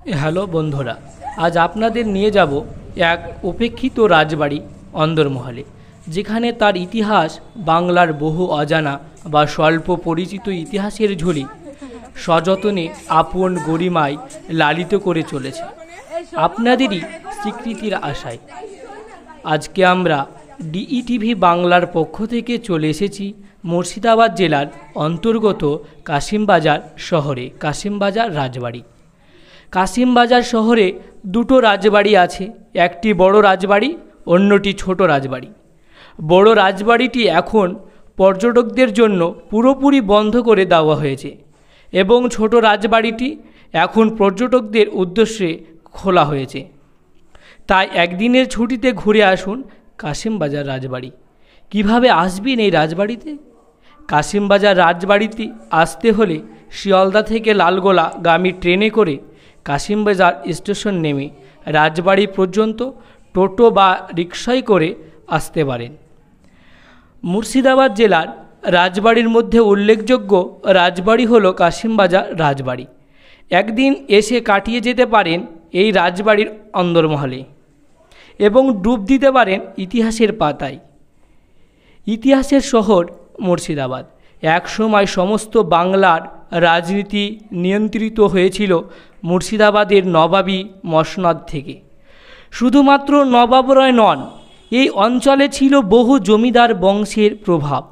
Hello বন্ধুরা, আজ আপনাদের নিয়ে যাব এক উপেক্ষিত রাজবাড়ি অন্দরমহলে, যেখানে তার ইতিহাস বাংলার বহু অজানা বা স্বল্প পরিচিত ইতিহাসের ঝুলি সযত্নে আপন গরিমায় লালিত করে চলেছে আপনাদেরই স্বীকৃতির আশায়। আজকে আমরা ডিইটিভি বাংলার পক্ষ থেকে চলে এসেছি মুর্শিদাবাদ জেলার অন্তর্গত কাশিমবাজার শহরে। কাশিমবাজার রাজবাড়ি। কাশিমবাজার শহরে দুটো রাজবাড়ি আছে, একটি বড় রাজবাড়ি, অন্যটি ছোট রাজবাড়ি। বড় রাজবাড়িটি এখন পর্যটকদের জন্য পুরোপুরি বন্ধ করে দেওয়া হয়েছে এবং ছোট রাজবাড়িটি এখন পর্যটকদের উদ্দেশ্যে খোলা হয়েছে। তাই একদিনের ছুটিতে ঘুরে আসুন কাশিমবাজার রাজবাড়ি। কিভাবে আসবেন এই রাজবাড়িতে? কাশিমবাজার রাজবাড়িতে আসতে হলে শিয়ালদা থেকে লালগোলা গামী ট্রেনে করে কাশিমবাজার স্টেশন নেমে রাজবাড়ি পর্যন্ত টোটো বা রিকশায় করে আসতে পারেন। মুর্শিদাবাদ জেলার রাজবাড়ির মধ্যে উল্লেখযোগ্য রাজবাড়ি হল কাশিমবাজার রাজবাড়ি। একদিন এসে কাটিয়ে যেতে পারেন এই রাজবাড়ির অন্দরমহলে এবং ডুব দিতে পারেন ইতিহাসের পাতায়। ইতিহাসের শহর মুর্শিদাবাদ। একসময় সমস্ত বাংলার রাজনীতি নিয়ন্ত্রিত হয়েছিল মুর্শিদাবাদের নবাবী মসনদ থেকে। শুধুমাত্র নবাবরায় নন, এই অঞ্চলে ছিল বহু জমিদার বংশের প্রভাব।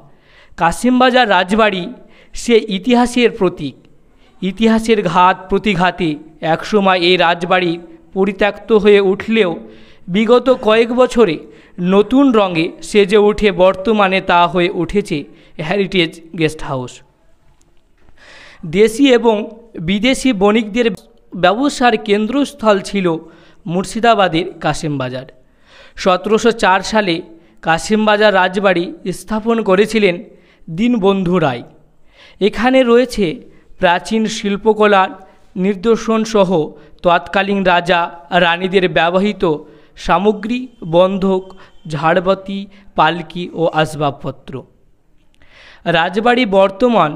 কাশিমবাজার রাজবাড়ি সে ইতিহাসের প্রতীক। ইতিহাসের ঘাত প্রতিঘাতে একসময় এই রাজবাড়ি পরিত্যক্ত হয়ে উঠলেও বিগত কয়েক বছরে নতুন রঙে সেজে উঠে বর্তমানে তা হয়ে উঠেছে হেরিটেজ গেস্ট হাউস। দেশি এবং বিদেশি বণিকদের ব্যবসার কেন্দ্রস্থল ছিল মুর্শিদাবাদের কাশিমবাজার। 1704 সালে কাশিমবাজার রাজবাড়ি স্থাপন করেছিলেন দীনবন্ধু রায়। এখানে রয়েছে প্রাচীন শিল্পকলার নিদর্শন সহ তৎকালীন রাজা রানীদের ব্যবহৃত সামগ্রী, বন্ধক, ঝাড়বাতি, পালকি ও আসবাবপত্র। রাজবাড়ি বর্তমান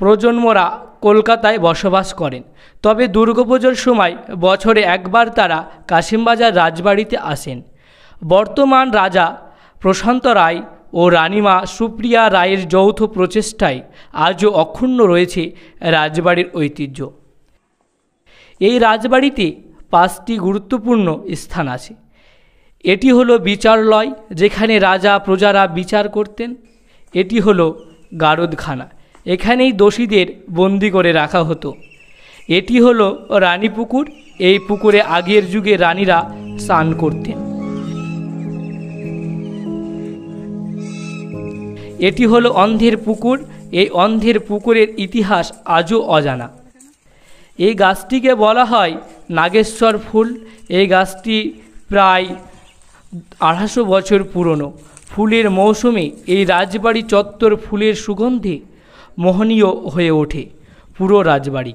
প্রজন্মরা কলকাতায় বসবাস করেন, তবে দুর্গাপুজোর সময় বছরে একবার তারা কাশিমবাজার রাজবাড়িতে আসেন। বর্তমান রাজা প্রশান্ত রায় ও রানীমা সুপ্রিয়া রায়ের যৌথ প্রচেষ্টায় আজও অক্ষুণ্ণ রয়েছে রাজবাড়ির ঐতিহ্য। এই রাজবাড়িতে 5টি গুরুত্বপূর্ণ স্থান আছে। এটি হলো বিচারালয়, যেখানে রাজা প্রজারা বিচার করতেন। এটি হলো গারদখানা, এখানেই দোষীদের বন্দি করে রাখা হতো। এটি হলো রানীপুকুর, এই পুকুরে আগের যুগে রানীরা স্নান করতেন। এটি হলো অন্ধের পুকুর, এই অন্ধের পুকুরের ইতিহাস আজও অজানা। এই গাছটিকে বলা হয় নাগেশ্বর ফুল। এই গাছটি প্রায় 250 বছর পুরনো। ফুলের মৌসুমে এই রাজবাড়ি চত্বর ফুলের সুগন্ধে মোহনীয় হয়ে ওঠে পুরো রাজবাড়ি।